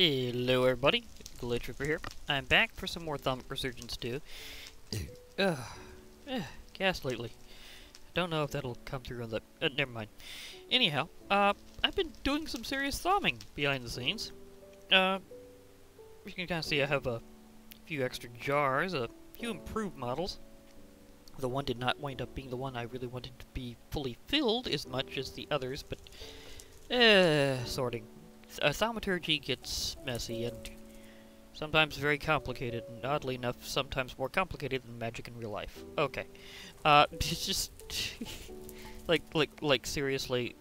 Hello everybody, Glitch Ripper here. I'm back for some more Thaumic Resurgence 2. Gas lately. Don't know if that'll come through on the... never mind. Anyhow, I've been doing some serious thawming behind the scenes. You can kind of see I have a few extra jars, a few improved models. The one did not wind up being the one I really wanted to be fully filled as much as the others, but... sorting. Thaumaturgy gets messy and sometimes very complicated, and oddly enough, sometimes more complicated than magic in real life. Okay. It's just... like, seriously,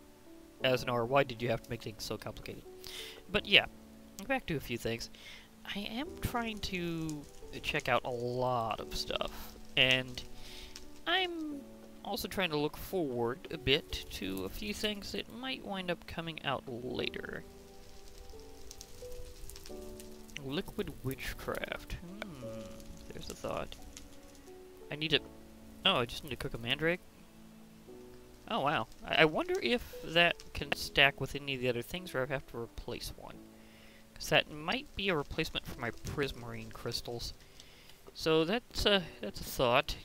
as an R, why did you have to make things so complicated? But yeah, back to a few things. I am trying to check out a lot of stuff, and I'm also trying to look forward a bit to a few things that might wind up coming out later. Liquid witchcraft. There's a thought. I need to... Oh, I just need to cook a mandrake? Oh, wow. I wonder if that can stack with any of the other things, or I have to replace one. Because that might be a replacement for my prismarine crystals. So that's a thought.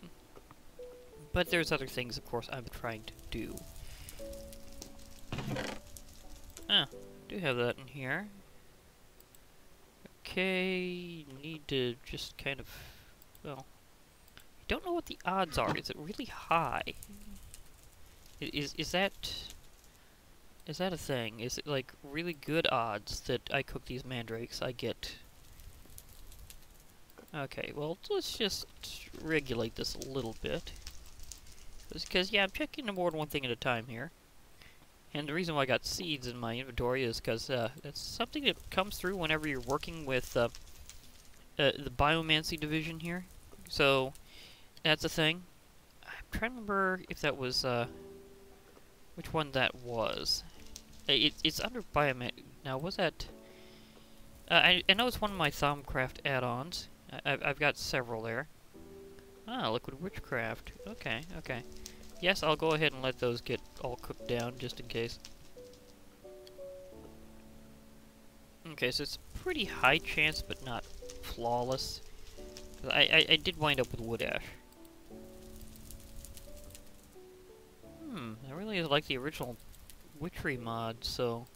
But there's other things, of course, I'm trying to do. Do have that in here. Okay, need to just kind of, well, I don't know what the odds are. Is it really high? Is that a thing? Is it like really good odds that I cook these mandrakes, I get? Okay, well, let's just regulate this a little bit. Because, yeah, I'm checking more than one thing at a time here. And the reason why I got seeds in my inventory is because that's something that comes through whenever you're working with the biomancy division here. So, that's a thing. I'm trying to remember if that was, which one that was. It's under bioman... Now, was that... I know it's one of my Thaumcraft add-ons. I've got several there. Ah, liquid witchcraft. Okay, okay. Yes, I'll go ahead and let those get all cooked down, just in case. Okay, so it's a pretty high chance, but not flawless. I did wind up with wood ash. I really like the original witchery mod, so...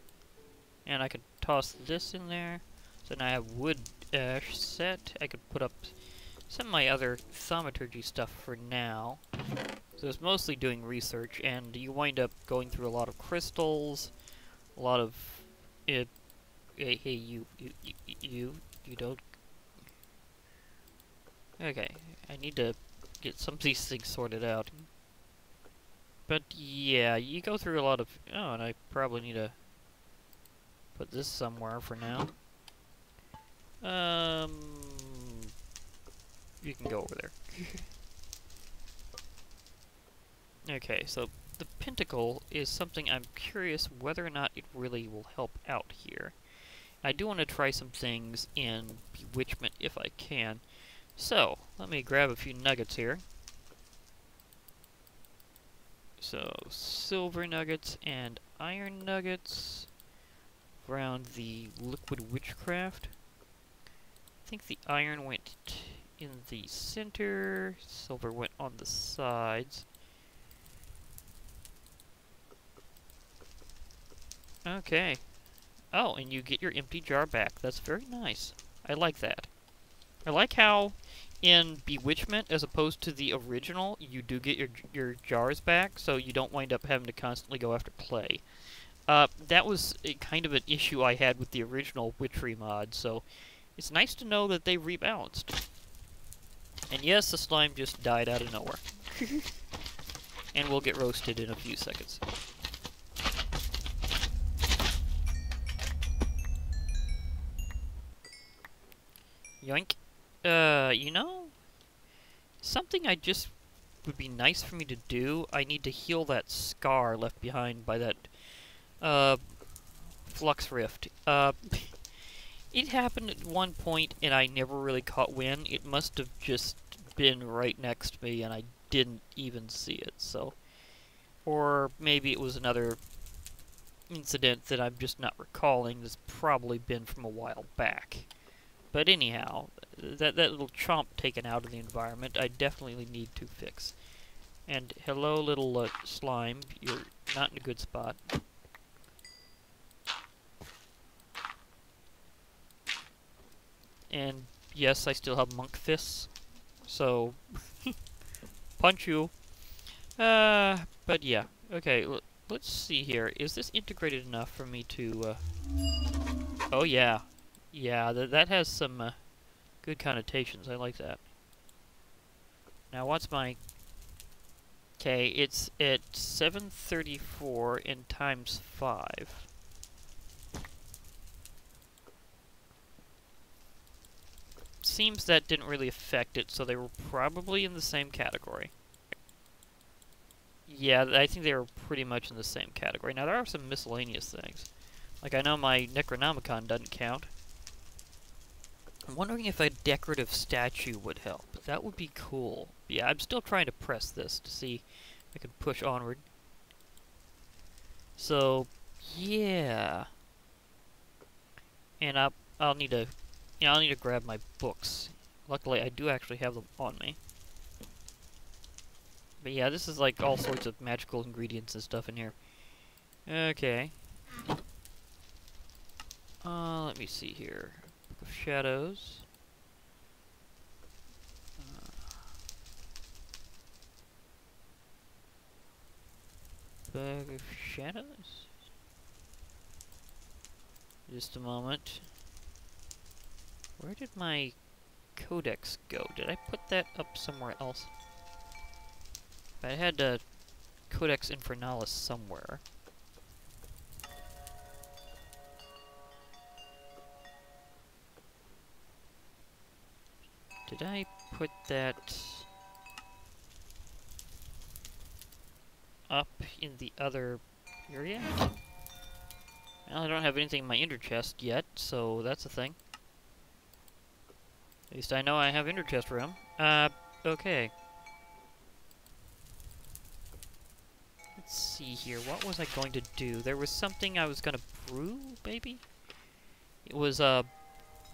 And I could toss this in there. So now I have wood ash set. I could put up some of my other thaumaturgy stuff for now. So it's mostly doing research, and you wind up going through a lot of crystals, a lot of... hey, you don't... Okay, I need to get some of these things sorted out. But yeah, you go through a lot of... Oh, and I probably need to put this somewhere for now. You can go over there. Okay, so the pentacle is something I'm curious whether or not it really will help out here. I do want to try some things in Bewitchment if I can. So, let me grab a few nuggets here. So, silver nuggets and iron nuggets around the liquid witchcraft. I think the iron went in the center, silver went on the sides. Okay. Oh, and you get your empty jar back. That's very nice. I like that. I like how in Bewitchment, as opposed to the original, you do get your jars back, so you don't wind up having to constantly go after clay. That was kind of an issue I had with the original witchery mod, so it's nice to know that they rebalanced. And yes, the slime just died out of nowhere. And we'll get roasted in a few seconds. Yoink. You know, something I just would be nice for me to do, I need to heal that scar left behind by that, flux rift. It happened at one point, and I never really caught wind. It must have just been right next to me, and I didn't even see it, so... Or maybe it was another incident that I'm just not recalling that's probably been from a while back. But anyhow, that little chomp taken out of the environment, I definitely need to fix. And hello, little slime, you're not in a good spot. And yes, I still have monk fists, so punch you. But yeah, okay. Let's see here. Is this integrated enough for me to? Oh yeah, yeah. That has some good connotations. I like that. Now, what's my? Okay, it's at 734 and times 5. Seems that didn't really affect it, so they were probably in the same category. Yeah, I think they were pretty much in the same category. Now, there are some miscellaneous things. Like, I know my Necronomicon doesn't count. I'm wondering if a decorative statue would help. That would be cool. Yeah, I'm still trying to press this to see if I can push onward. So, yeah. And I'll need to, I'll need to grab my books. Luckily, I do actually have them on me. But yeah, this is like all sorts of magical ingredients and stuff in here. Okay. Let me see here. Book of Shadows. Book of Shadows? Just a moment. Where did my codex go? Did I put that up somewhere else? I had a Codex Infernalis somewhere. Did I put that up in the other area? Well, I don't have anything in my ender chest yet, so that's a thing. At least I know I have ender chest room. Okay. Let's see here, what was I going to do? There was something I was gonna brew, maybe? It was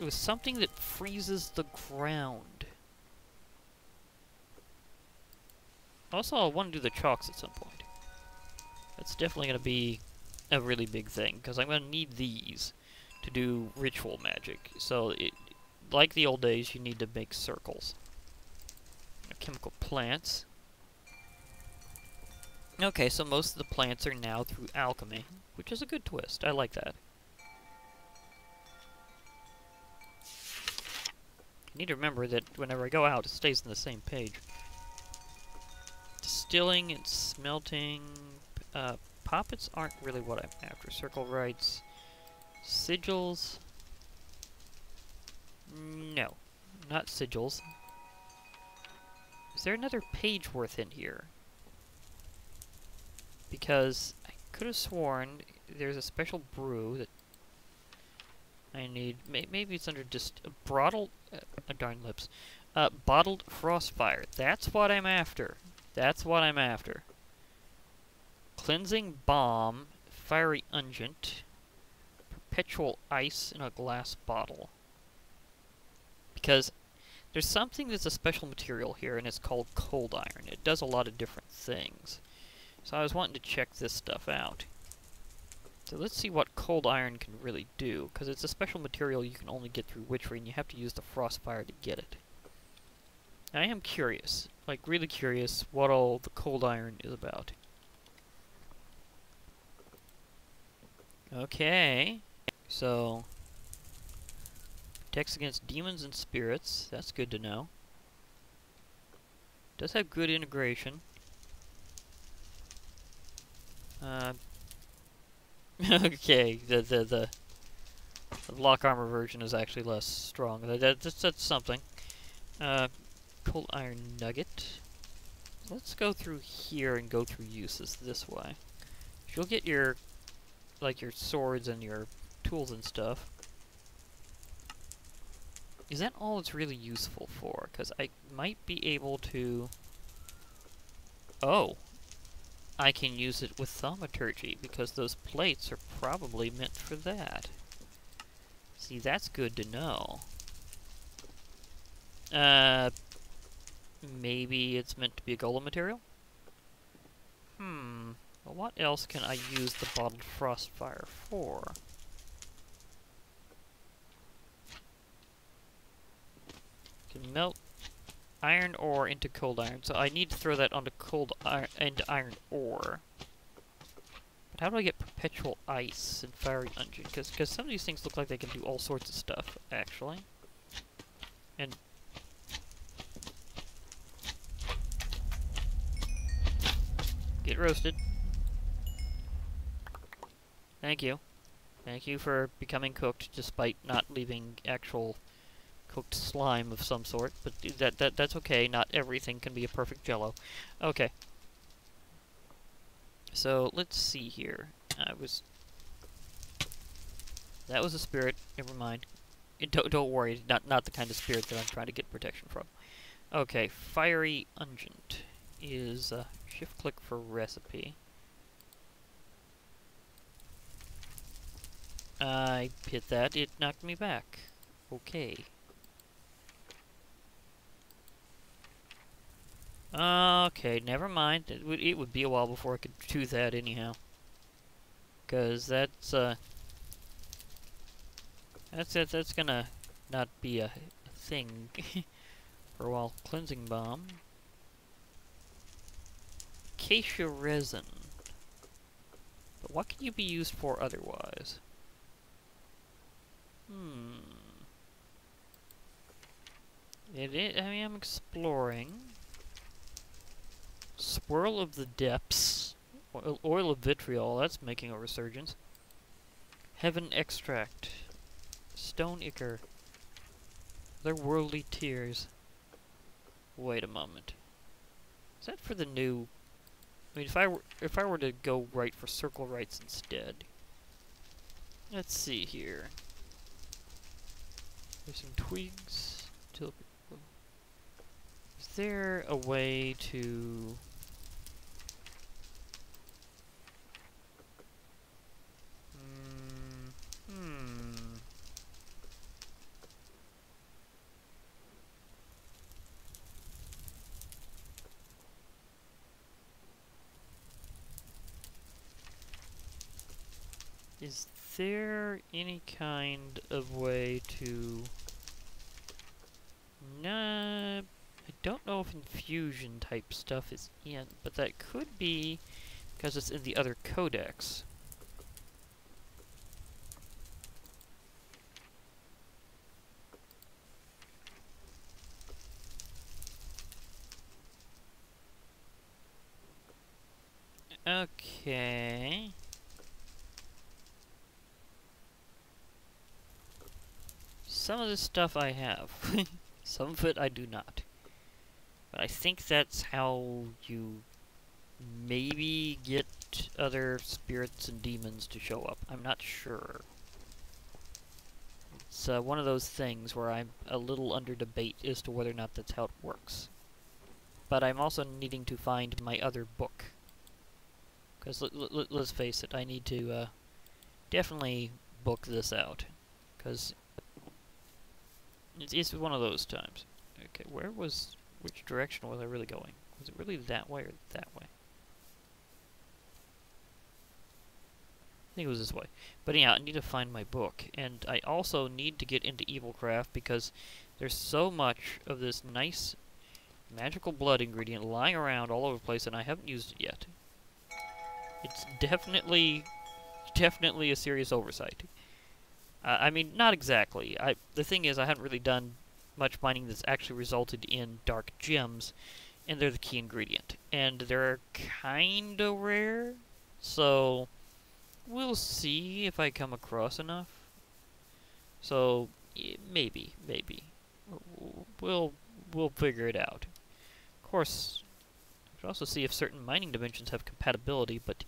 something that freezes the ground. Also, I want to do the chalks at some point. That's definitely gonna be a really big thing, because I'm gonna need these to do ritual magic. So, like the old days, you need to make circles. Chemical plants. Okay, so most of the plants are now through alchemy, which is a good twist. I like that. I need to remember that whenever I go out, it stays on the same page. Distilling and smelting. Poppets aren't really what I'm after. Circle Rites. Sigils. No, not sigils. Is there another page worth in here? Because I could have sworn there's a special brew that I need. Maybe it's under just bottled. Darn lips. Bottled Frostfire. That's what I'm after. That's what I'm after. Cleansing Balm, Fiery Unguent, Perpetual Ice in a glass bottle. Because there's something that's a special material here, and it's called Cold Iron. It does a lot of different things. So I was wanting to check this stuff out. So let's see what Cold Iron can really do, because it's a special material you can only get through Witchery, and you have to use the Frostfire to get it. I am curious, like really curious, what all the Cold Iron is about. Okay, so protects against demons and spirits. That's good to know. Does have good integration. Okay, the block armor version is actually less strong. That's something. Cold Iron Nugget. Let's go through here and go through uses this way. You'll get your swords and your tools and stuff. Is that all it's really useful for? Because I might be able to... Oh! I can use it with thaumaturgy, because those plates are probably meant for that. See, that's good to know. Maybe it's meant to be a golem material? Well, what else can I use the bottled frostfire for? Can melt iron ore into cold iron, so I need to throw that onto into iron ore. But how do I get perpetual ice in fiery dungeon? Because some of these things look like they can do all sorts of stuff, actually. And get roasted. Thank you. Thank you for becoming cooked, despite not leaving actual cooked slime of some sort. But that's okay. Not everything can be a perfect jello. Okay. So let's see here. That was a spirit. Never mind. Don't worry. Not the kind of spirit that I'm trying to get protection from. Okay. Fiery Ungent is shift click for recipe. I hit that, it knocked me back. Okay. Okay, never mind. It would be a while before I could do that anyhow. Because that's gonna not be a thing for a while. Cleansing Bomb. Acacia Resin. But what can you be used for otherwise? I mean, I'm exploring. Swirl of the Depths. Oil of Vitriol, that's making a resurgence. Heaven Extract. Stone Ichor. Otherworldly Tears. Wait a moment. Is that for the new... I mean, if I were to go right for Circle Rites instead. Let's see here. There's some twigs. Is there a way to... Is there any kind of way to... Nah, I don't know if infusion type stuff is in, but that could be because it's in the other codex. Okay. Some of this stuff I have. Some of it I do not. But I think that's how you maybe get other spirits and demons to show up. I'm not sure. It's one of those things where I'm a little under debate as to whether or not that's how it works. But I'm also needing to find my other book. Because let's face it, I need to definitely book this out. Because it's one of those times. Okay, which direction was I really going? Was it really that way or that way? I think it was this way. But yeah, I need to find my book. And I also need to get into Evilcraft because there's so much of this nice magical blood ingredient lying around all over the place and I haven't used it yet. It's definitely a serious oversight. I mean, not exactly. The thing is, I haven't really done much mining that's actually resulted in dark gems, and they're the key ingredient. And they're kinda rare, so we'll see if I come across enough. So, maybe. We'll figure it out. Of course, we should also see if certain mining dimensions have compatibility, but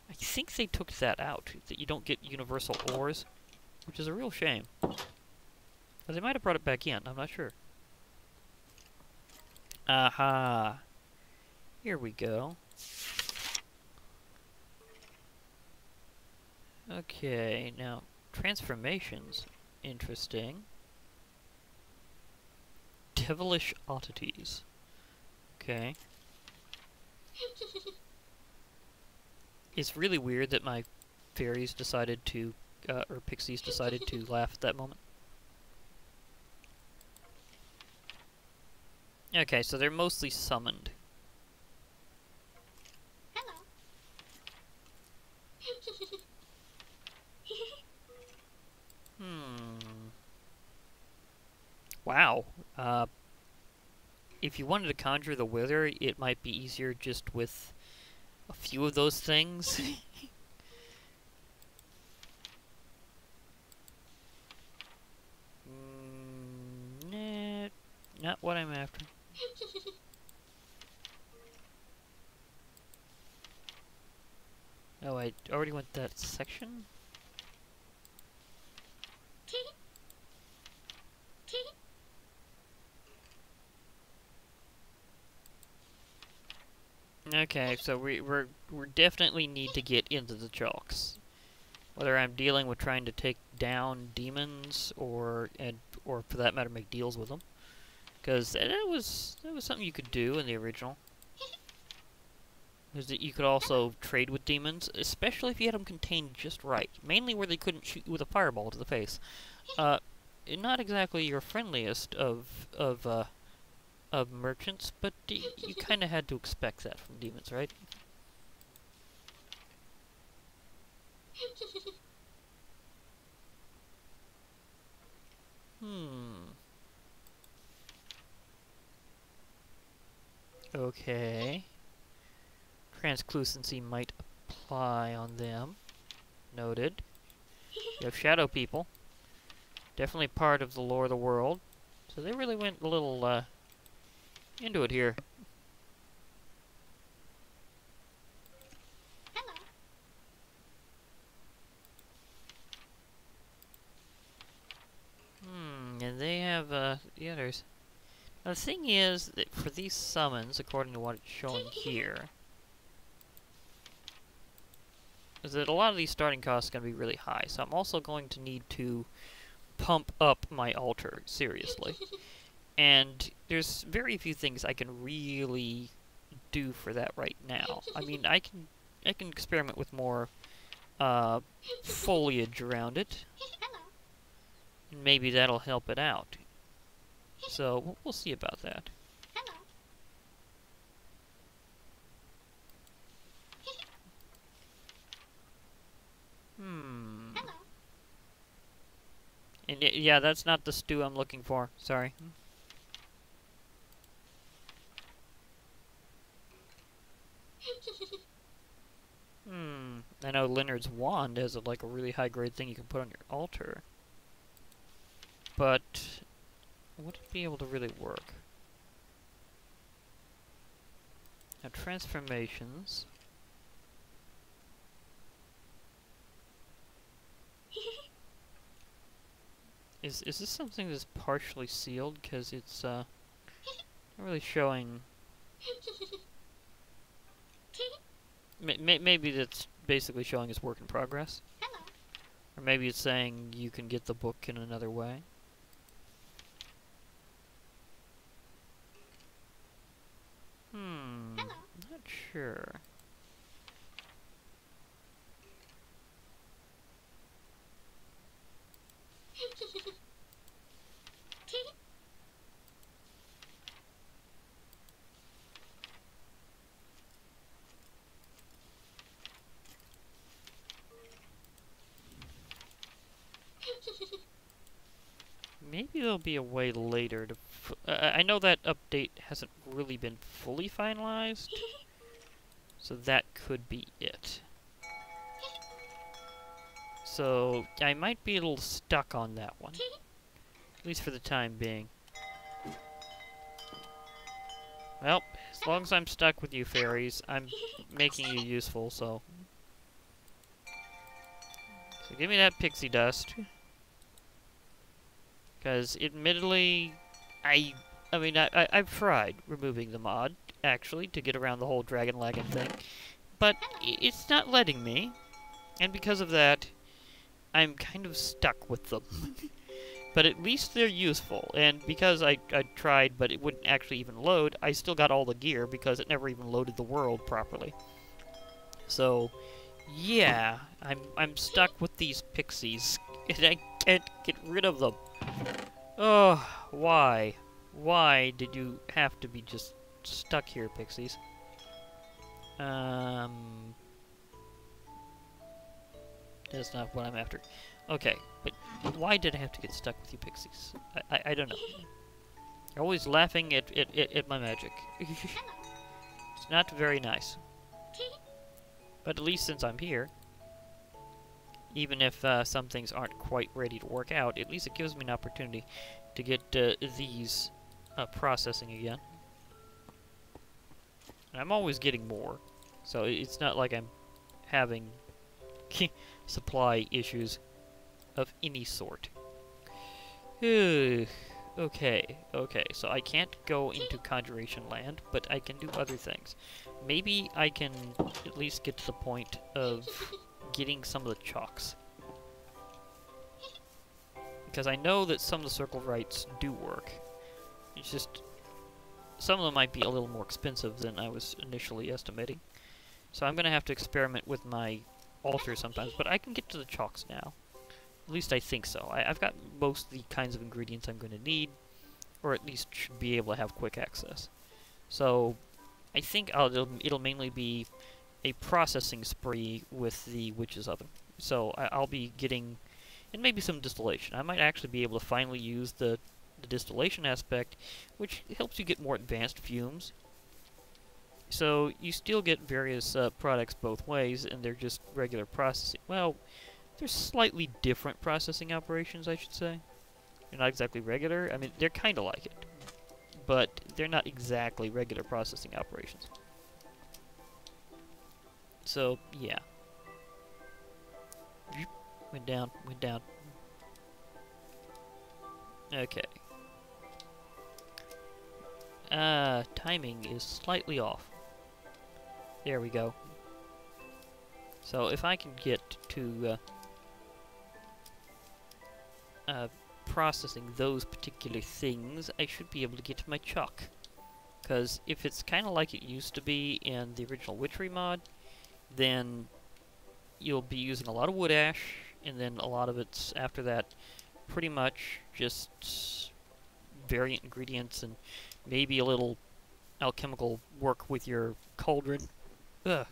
I think they took that out, that you don't get universal ores. Which is a real shame. But they might have brought it back in, I'm not sure. Aha! Here we go. Okay, now, transformations. Interesting. Devilish oddities. Okay. It's really weird that my fairies decided to, or pixies decided to laugh at that moment. Okay, so they're mostly summoned. Hello. Wow. If you wanted to conjure the Wither, it might be easier just with a few of those things. Nah, not what I'm after. Oh, I already went that section? Okay, so we're definitely need to get into the chalks. Whether I'm dealing with trying to take down demons or for that matter make deals with them. Because that was something you could do in the original. Is that you could also trade with demons, especially if you had them contained just right. Mainly where they couldn't shoot you with a fireball to the face. Not exactly your friendliest of merchants, but you kind of had to expect that from demons, right? Okay. Translucency might apply on them. Noted. You have shadow people. Definitely part of the lore of the world. So they really went a little, into it here. Hello. And they have, the others. Now, the thing is that for these summons, according to what it's showing here, is that a lot of these starting costs are going to be really high. So I'm also going to need to pump up my altar seriously. And there's very few things I can really do for that right now. I mean, I can experiment with more foliage around it. And maybe that'll help it out. So we'll see about that. And yeah, that's not the stew I'm looking for. Sorry. I know Leonard's wand is like a really high grade thing you can put on your altar. But would it be able to really work? Now transformations. Is this something that's partially sealed? Because it's not really showing. Maybe that's basically showing as work in progress. Or maybe it's saying you can get the book in another way. Not sure. Maybe there'll be a way later to... I know that update hasn't really been fully finalized, so that could be it. So, I might be a little stuck on that one. At least for the time being. Well, as long as I'm stuck with you fairies, I'm making you useful, so... So give me that pixie dust. Because, admittedly, I've tried removing the mod, actually, to get around the whole dragon lagging thing. But it's not letting me. And because of that, I'm kind of stuck with them. But at least they're useful, and because I tried but it wouldn't actually even load, I still got all the gear because it never even loaded the world properly. So, yeah, I'm stuck with these pixies, and I can't get rid of them. Oh, why? Why did you have to be just stuck here, pixies? That's not what I'm after. Okay, but why did I have to get stuck with you pixies? I don't know. You're always laughing at my magic. It's not very nice. But at least since I'm here, even if some things aren't quite ready to work out, at least it gives me an opportunity to get these processing again. And I'm always getting more, so it's not like I'm having supply issues of any sort. Okay, so I can't go into Conjuration Land, but I can do other things. Maybe I can at least get to the point of getting some of the chalks. Because I know that some of the Circle Rites do work. It's just, some of them might be a little more expensive than I was initially estimating. So I'm going to have to experiment with my altar sometimes, but I can get to the chalks now. At least I think so. I've got most of the kinds of ingredients I'm going to need, or at least should be able to have quick access. So I think it'll mainly be a processing spree with the Witch's Oven. So I'll be getting, and maybe some distillation. I might actually be able to finally use the distillation aspect, which helps you get more advanced fumes. So you still get various products both ways, and they're just regular processing. Well, they're slightly different processing operations, I should say. They're not exactly regular. I mean, they're kind of like it, but they're not exactly regular processing operations. So, yeah. Went down, went down. Okay. Timing is slightly off. There we go. So if I can get to processing those particular things, I should be able to get to my chalk. Because if it's kind of like it used to be in the original Witchery mod, then you'll be using a lot of wood ash, and then a lot of it's, after that, pretty much just variant ingredients and maybe a little alchemical work with your cauldron. Ugh,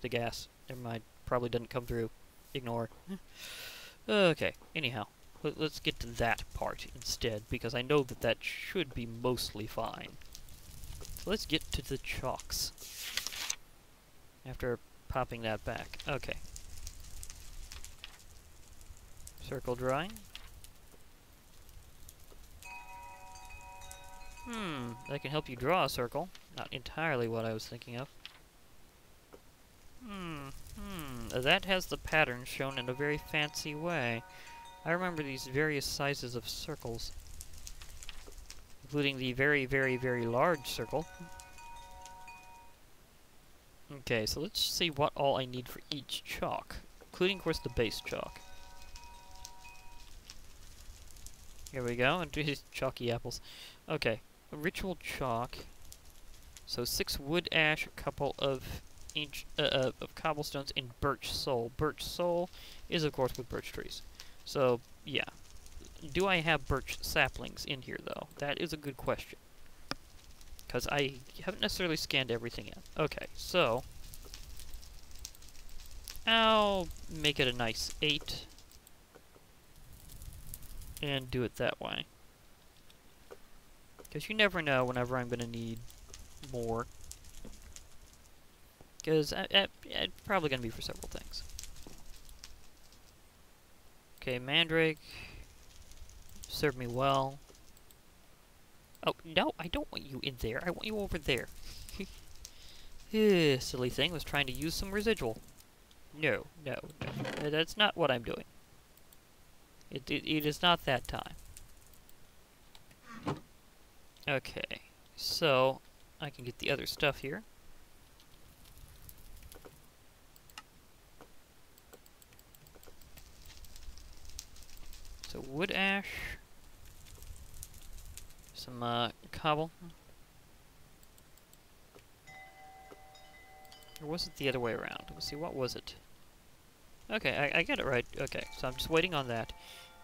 the gas. Never mind. Probably doesn't come through. Ignore. Okay, anyhow. Let's get to that part instead, because I know that that should be mostly fine. So let's get to the chalks. After popping that back. Okay. Circle drawing. That can help you draw a circle. Not entirely what I was thinking of. That has the pattern shown in a very fancy way. I remember these various sizes of circles, including the very, very, very large circle. Okay, so let's see what all I need for each chalk, including, of course, the base chalk. Here we go, and these chalky apples. Okay, a ritual chalk. So 6 wood ash, a couple of cobblestones, and birch soul. Birch soul is, of course, with birch trees. So, yeah. Do I have birch saplings in here, though? That is a good question. Because I haven't necessarily scanned everything yet. Okay, so I'll make it a nice 8. And do it that way. Because you never know whenever I'm going to need more. Because it's probably going to be for several things. Okay, Mandrake. Serve me well. Oh, no, I don't want you in there. I want you over there. Silly thing, was trying to use some residual. No. That's not what I'm doing. It is not that time. Okay, so I can get the other stuff here. So wood ash, some cobble. Or was it the other way around? Let's see, what was it? Okay, I get it right. Okay, so I'm just waiting on that.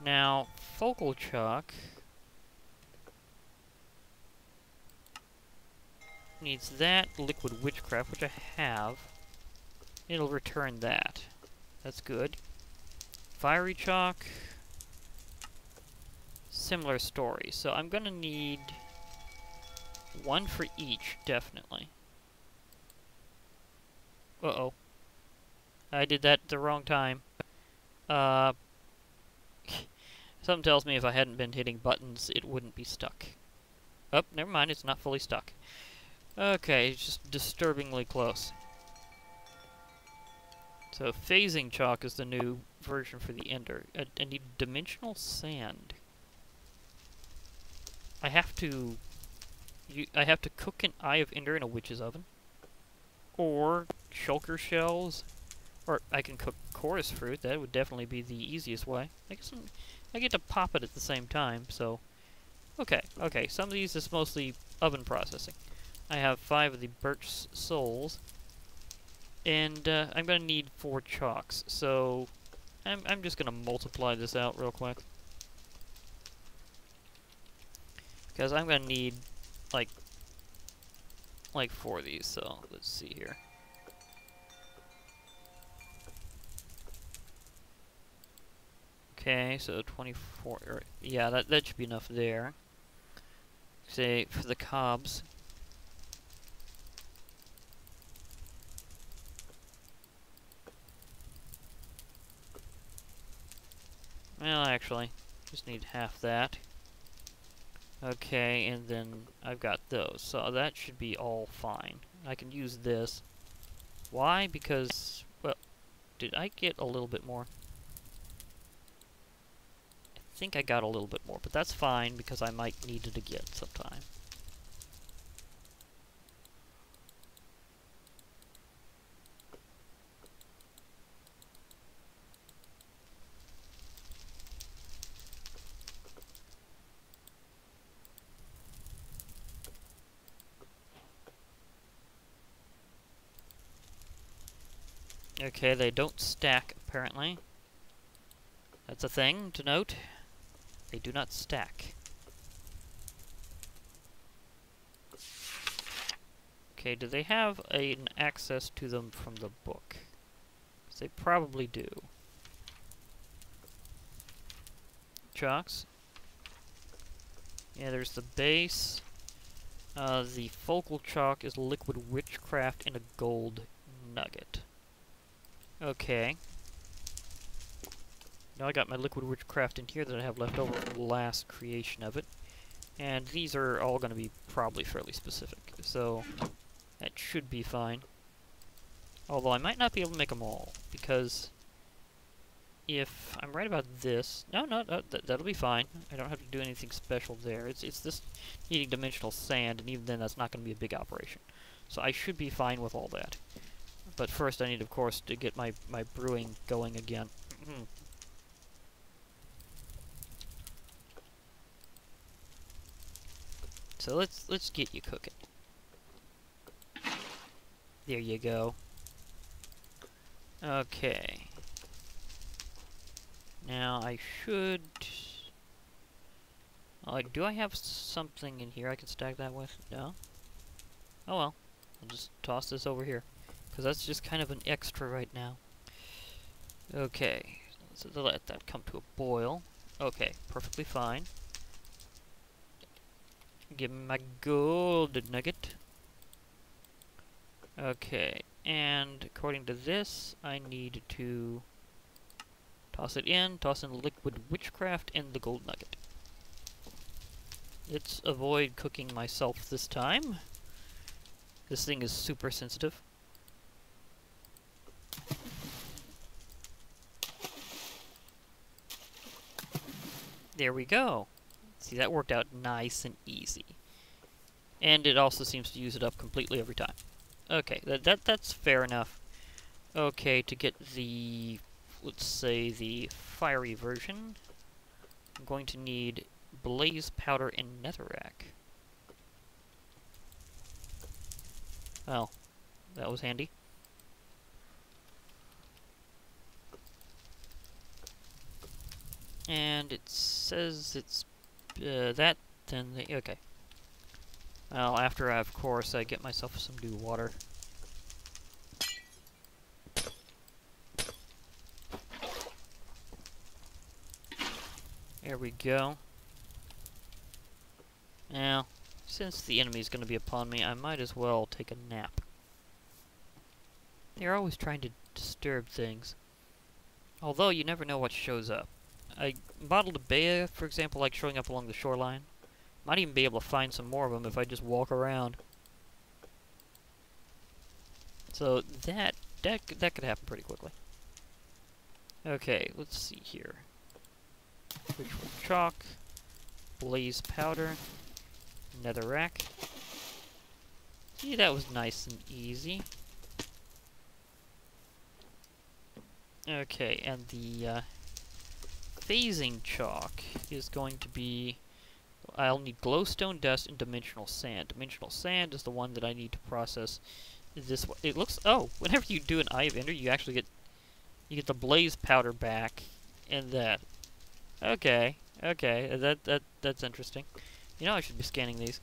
Now, focal chalk needs that liquid witchcraft, which I have. It'll return that. That's good. Fiery chalk, similar story. So I'm gonna need one for each, definitely. Uh-oh. I did that the wrong time. Something tells me if I hadn't been hitting buttons, it wouldn't be stuck. Oh, never mind, it's not fully stuck. Okay, it's just disturbingly close. So phasing chalk is the new version for the ender. I need dimensional sand. I have to cook an Eye of Ender in a witch's oven. Or shulker shells. Or I can cook chorus fruit. That would definitely be the easiest way. I guess I get to pop it at the same time, so... Okay, some of these is mostly oven processing. I have 5 of the birch souls. And I'm going to need 4 chalks, so I'm just going to multiply this out real quick. Because I'm going to need, like 4 of these, so let's see here. Okay, so 24, or, yeah, that should be enough there. Say, for the cobs. Well, actually, just need half that. Okay, and then I've got those, so that should be all fine. I can use this. Why? Because, well, did I get a little bit more? I think I got a little bit more, but that's fine because I might need it again sometime. Okay, they don't stack, apparently. That's a thing to note. They do not stack. Okay, do they have an access to them from the book? 'Cause they probably do. Chalks. Yeah, there's the base. The focal chalk is liquid witchcraft and a gold nugget. Okay. Now I got my liquid witchcraft in here that I have left over from the last creation of it. And these are all going to be probably fairly specific. So, that should be fine. Although I might not be able to make them all. Because if I'm right about this... No, that'll be fine. I don't have to do anything special there. It's this needing dimensional sand, and even then that's not going to be a big operation. So I should be fine with all that. But first I need, of course, to get my brewing going again. So let's get you cooking. There you go. Okay. Now I should... do I have something in here I can stack that with? No? Oh well. I'll just toss this over here. Because that's just kind of an extra right now. Okay. So let that come to a boil. Okay, perfectly fine. Give me my gold nugget. Okay, and according to this, I need to toss it in, toss in liquid witchcraft and the gold nugget. Let's avoid cooking myself this time. This thing is super sensitive. There we go. See, that worked out nice and easy. And it also seems to use it up completely every time. Okay, that's fair enough. Okay, to get the, let's say, the fiery version, I'm going to need blaze powder and netherrack. Well, that was handy. And it says it's that, then okay. Well, after of course I get myself some new water. There we go. Now, since the enemy's going to be upon me, I might as well take a nap. They're always trying to disturb things. Although, you never know what shows up. A bottled bea, for example, like showing up along the shoreline. Might even be able to find some more of them if I just walk around. So, that could happen pretty quickly. Okay, let's see here. Ritual chalk, blaze powder, netherrack. See, that was nice and easy. Okay, and the phasing chalk is going to be... I'll need glowstone dust and dimensional sand. Dimensional sand is the one that I need to process this way. It looks... Oh, whenever you do an Eye of Ender, you actually get... You get the blaze powder back, and that. Okay, okay, that's interesting. You know, I should be scanning these.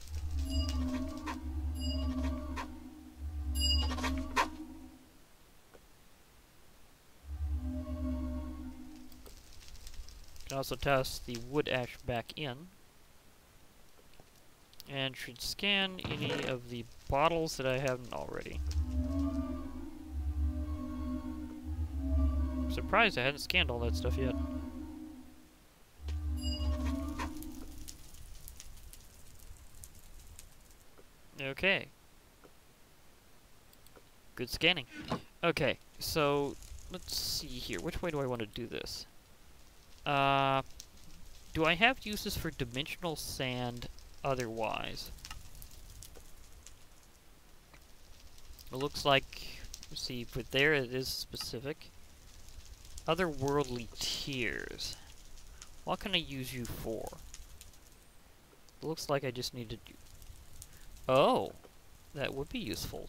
Can also toss the wood ash back in. And should scan any of the bottles that I haven't already. I'm surprised I hadn't scanned all that stuff yet. Okay. Good scanning. Okay, so let's see here. Which way do I want to do this? Do I have uses for dimensional sand otherwise? It looks like, let's see, for there it is specific. Otherworldly tears. What can I use you for? It looks like I just needed you. Oh, that would be useful.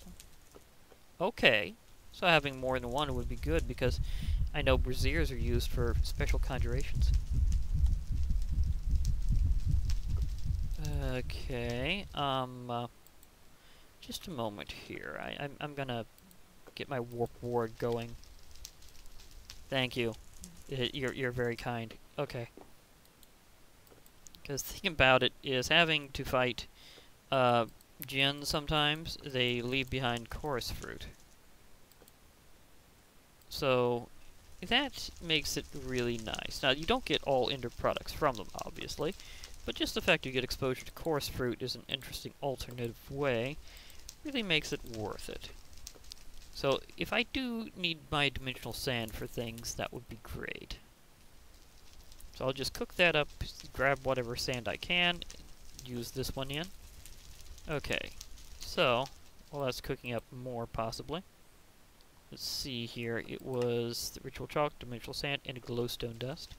Okay, so having more than one would be good because I know braziers are used for special conjurations. Okay, just a moment here. I'm gonna get my warp ward going. Thank you. You're very kind. Okay. Because the thing about it is having to fight Jinn sometimes, they leave behind chorus fruit. So that makes it really nice. Now, you don't get all ender products from them, obviously, but just the fact you get exposure to chorus fruit is an interesting alternative way. Really makes it worth it. So, if I do need my dimensional sand for things, that would be great. So I'll just cook that up, grab whatever sand I can, use this one in. Okay, so, well, that's cooking up more, possibly. Let's see here. It was the ritual chalk, dimensional sand, and glowstone dust.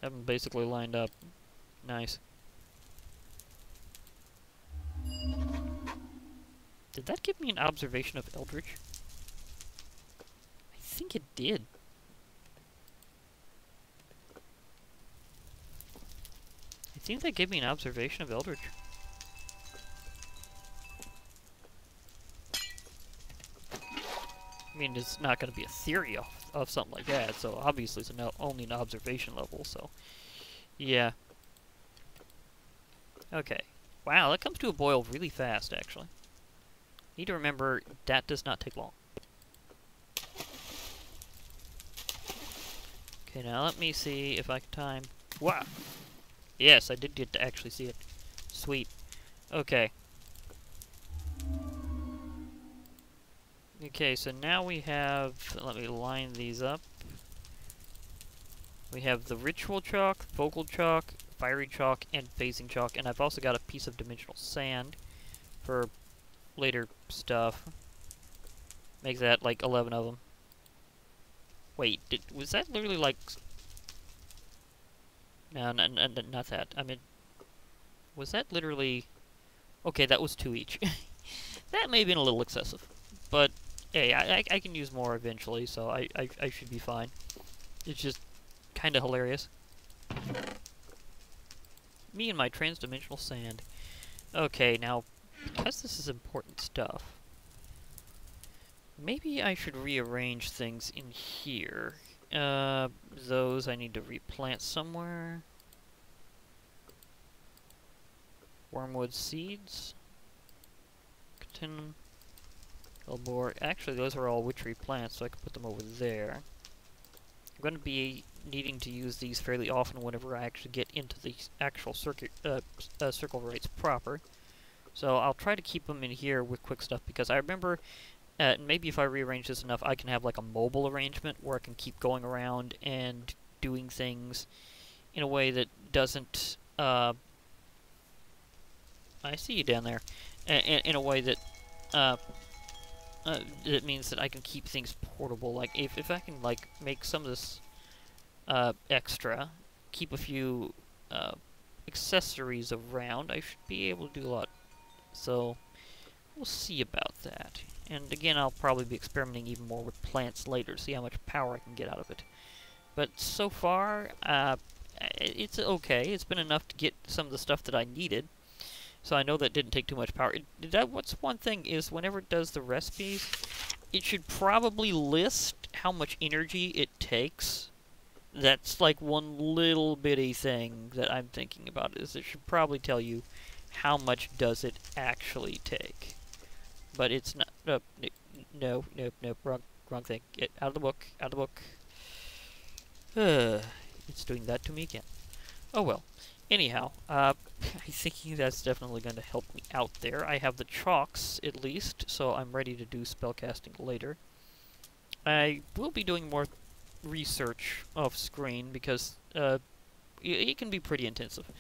Have them basically lined up. Nice. Did that give me an observation of Eldritch? I think it did. I think that gave me an observation of Eldritch. I mean, it's not going to be a theory of something like that, so obviously it's only an observation level, so... Yeah. Okay. Wow, that comes to a boil really fast, actually. Need to remember, that does not take long. Okay, now let me see if I can time... Wow! Yes, I did get to actually see it. Sweet. Okay. Okay, so now we have... Let me line these up. We have the ritual chalk, focal chalk, fiery chalk, and phasing chalk, and I've also got a piece of dimensional sand for later stuff. Make that like 11 of them. Wait, was that literally like... No, not that. I mean, was that literally... Okay, that was 2 each. That may have been a little excessive. But, hey, I can use more eventually, so I should be fine. It's just kind of hilarious. Me and my transdimensional sand. Okay, now, because this is important stuff, maybe I should rearrange things in here. Those I need to replant somewhere. Wormwood seeds. Continuum. Elbor. Actually, those are all witchery plants, so I can put them over there. I'm going to be needing to use these fairly often whenever I actually get into the actual Circle Rites proper. So I'll try to keep them in here with quick stuff, because I remember, maybe if I rearrange this enough, I can have like a mobile arrangement where I can keep going around and doing things in a way that doesn't, I see you down there, in a way that, it means that I can keep things portable. Like, if I can, like, make some of this, extra, keep a few, accessories around, I should be able to do a lot. So, we'll see about that. And again, I'll probably be experimenting even more with plants later, see how much power I can get out of it. But so far, it's okay. It's been enough to get some of the stuff that I needed. So I know that didn't take too much power. What's one thing is, whenever it does the recipes, it should probably list how much energy it takes. That's like one little bitty thing that I'm thinking about, is it should probably tell you how much does it actually take. But it's not... No, wrong thing. Get out of the book, out of the book. It's doing that to me again. Oh well. Anyhow, I think that's definitely going to help me out there. I have the chalks, at least, so I'm ready to do spellcasting later. I will be doing more research off-screen, because it can be pretty intensive.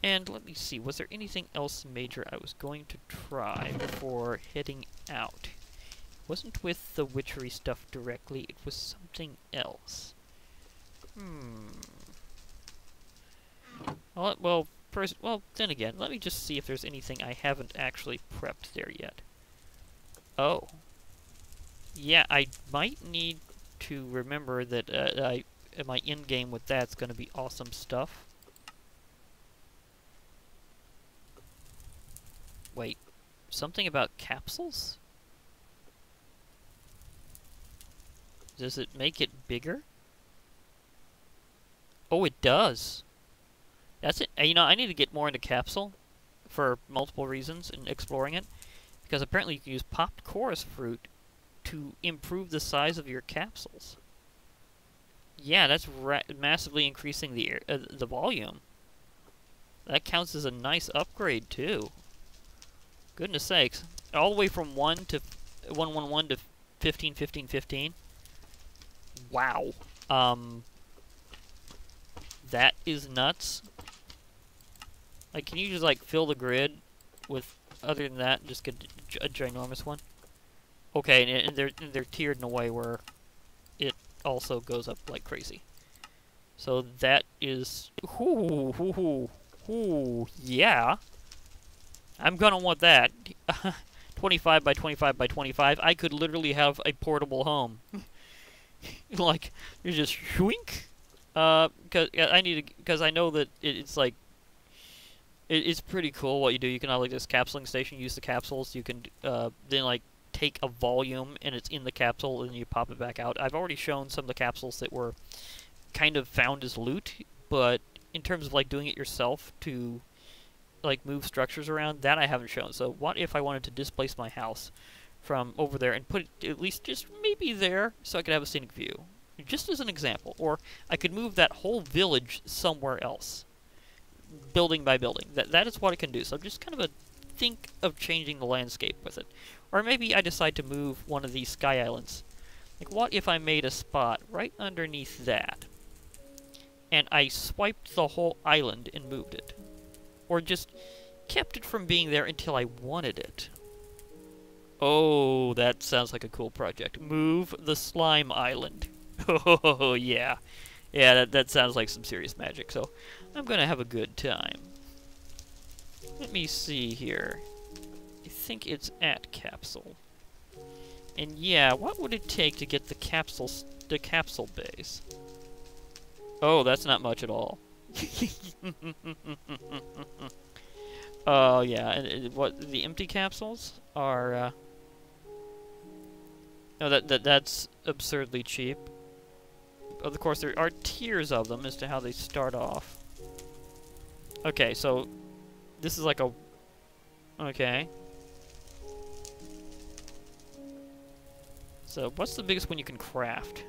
And let me see, was there anything else major I was going to try before heading out? It wasn't with the witchery stuff directly, it was something else. Well, then again, let me just see if there's anything I haven't actually prepped there yet. Oh. Yeah, I might need to remember that my end game with that's going to be awesome stuff. Wait, something about capsules? Does it make it bigger? Oh, it does. That's it. You know, I need to get more into capsule for multiple reasons in exploring it, because apparently you can use popped chorus fruit to improve the size of your capsules. Yeah, that's massively increasing the volume. That counts as a nice upgrade too. Goodness sakes. All the way from 1 to 111 to 15, 15, 15. Wow. That is nuts. Like, can you just, like, fill the grid with, other than that, just get a ginormous one? Okay, and they're tiered in a way where it also goes up like crazy. So that is... yeah. I'm gonna want that. 25 by 25 by 25. I could literally have a portable home. Like, you just shwink. Because I know that it's like... It's pretty cool what you do. You can have like this capsuling station, use the capsules. You can then like take a volume and it's in the capsule and you pop it back out. I've already shown some of the capsules that were kind of found as loot, but in terms of like doing it yourself to like move structures around, that I haven't shown. So what if I wanted to displace my house from over there and put it at least just maybe there so I could have a scenic view? Just as an example. Or I could move that whole village somewhere else, building by building. That is what it can do. So just kind of think of changing the landscape with it. Or maybe I decide to move one of these sky islands. Like, what if I made a spot right underneath that, and I swiped the whole island and moved it? Or just kept it from being there until I wanted it. Oh, that sounds like a cool project. Move the slime island. Oh, yeah. Yeah, that sounds like some serious magic, so I'm gonna have a good time. Let me see here. I think it's at Capsule. And yeah, what would it take to get the capsule base? Oh, that's not much at all. Oh, yeah, and what the empty capsules are no, that's absurdly cheap. Of course, there are tiers of them as to how they start off. Okay, so this is like a... Okay. So, what's the biggest one you can craft?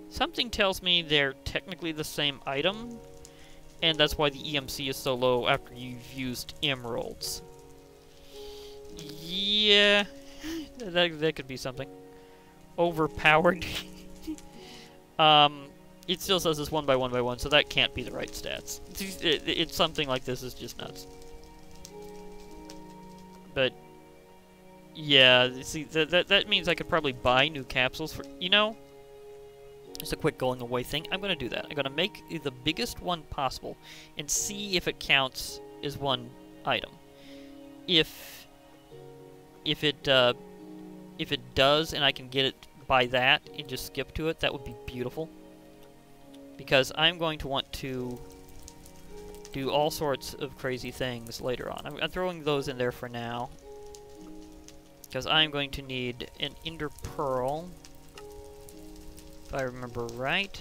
Something tells me they're technically the same item, and that's why the EMC is so low after you've used emeralds. Yeah, that could be something. Overpowered. It still says it's 1 by 1 by 1, so that can't be the right stats. It's something like this is just nuts. But yeah, see that means I could probably buy new capsules for, you know, just a quick going away thing. I'm gonna do that. I'm gonna make the biggest one possible and see if it counts as one item. If it does and I can get it by that and just skip to it, that would be beautiful. Because I'm going to want to do all sorts of crazy things later on. I'm throwing those in there for now. Because I'm going to need an Ender Pearl, if I remember right.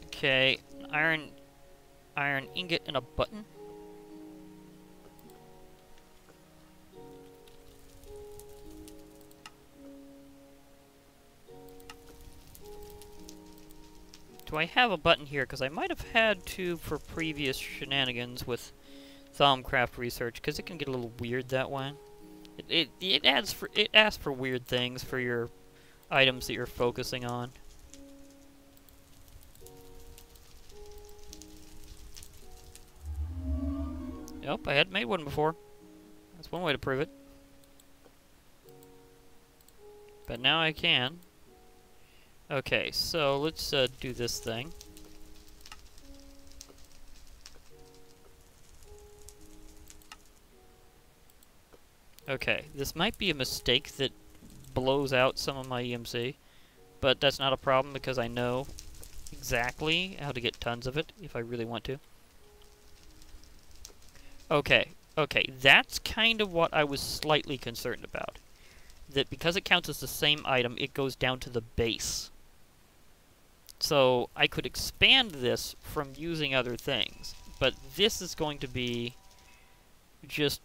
Okay, an iron ingot and a button. Do I have a button here? Because I might have had to for previous shenanigans with Thaumic Research, because it can get a little weird that way. It asks for weird things for your items that you're focusing on. Nope, I had made one before. That's one way to prove it. But now I can. Okay, so let's do this thing. Okay, this might be a mistake that blows out some of my EMC, but that's not a problem because I know exactly how to get tons of it if I really want to. Okay, that's kind of what I was slightly concerned about. That because it counts as the same item, it goes down to the base. So I could expand this from using other things, but this is going to be just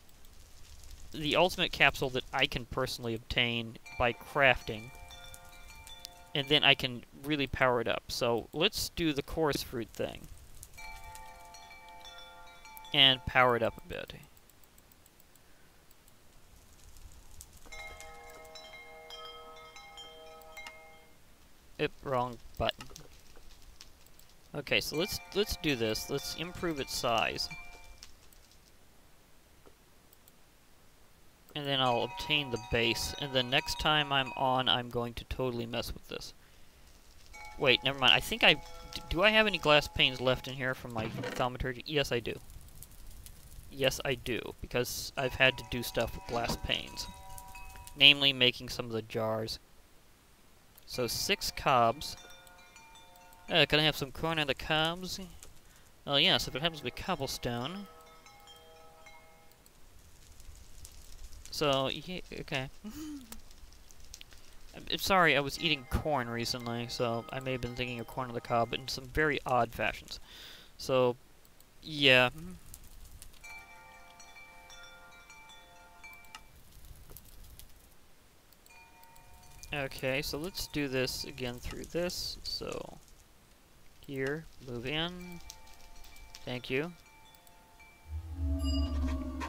the ultimate capsule that I can personally obtain by crafting, and then I can really power it up. So let's do the chorus fruit thing and power it up a bit. Wrong button. Okay, so let's do this. Let's improve its size. And then I'll obtain the base, and then next time I'm on, I'm going to totally mess with this. Wait, never mind. I think do I have any glass panes left in here from my thaumaturgy? Yes, I do. Yes, I do, because I've had to do stuff with glass panes. Namely, making some of the jars. So 6 cobs. Can I have some corn on the cobs? Oh yes, if it happens to be cobblestone. So, yeah, okay. I'm sorry, I was eating corn recently, so I may have been thinking of corn on the cob in some very odd fashions. So, yeah. Okay, so let's do this again through this. So, here, move in. Thank you.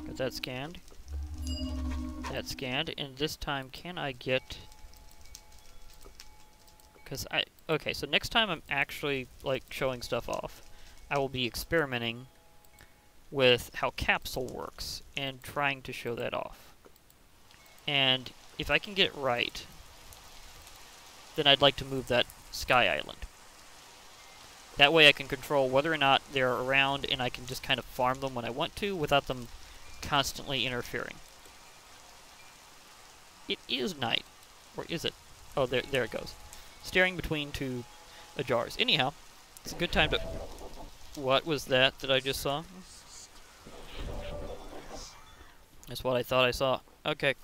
Got that scanned. That scanned, and this time can I get... Okay, so next time I'm actually, like, showing stuff off. I will be experimenting with how capsule works and trying to show that off. And if I can get it right, then I'd like to move that sky island. That way I can control whether or not they're around, and I can just kind of farm them when I want to without them constantly interfering. It is night. Or is it? Oh, there it goes. Staring between two jars. Anyhow, it's a good time to... What was that I just saw? That's what I thought I saw. Okay.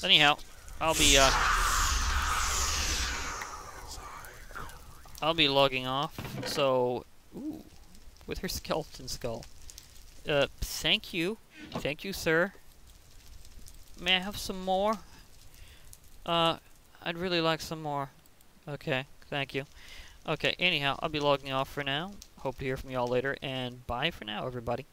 Anyhow, I'll be logging off. So, ooh, with her skeleton skull. Thank you. Thank you, sir. May I have some more? I'd really like some more. Okay, thank you. Okay, anyhow, I'll be logging off for now. Hope to hear from y'all later, and bye for now, everybody.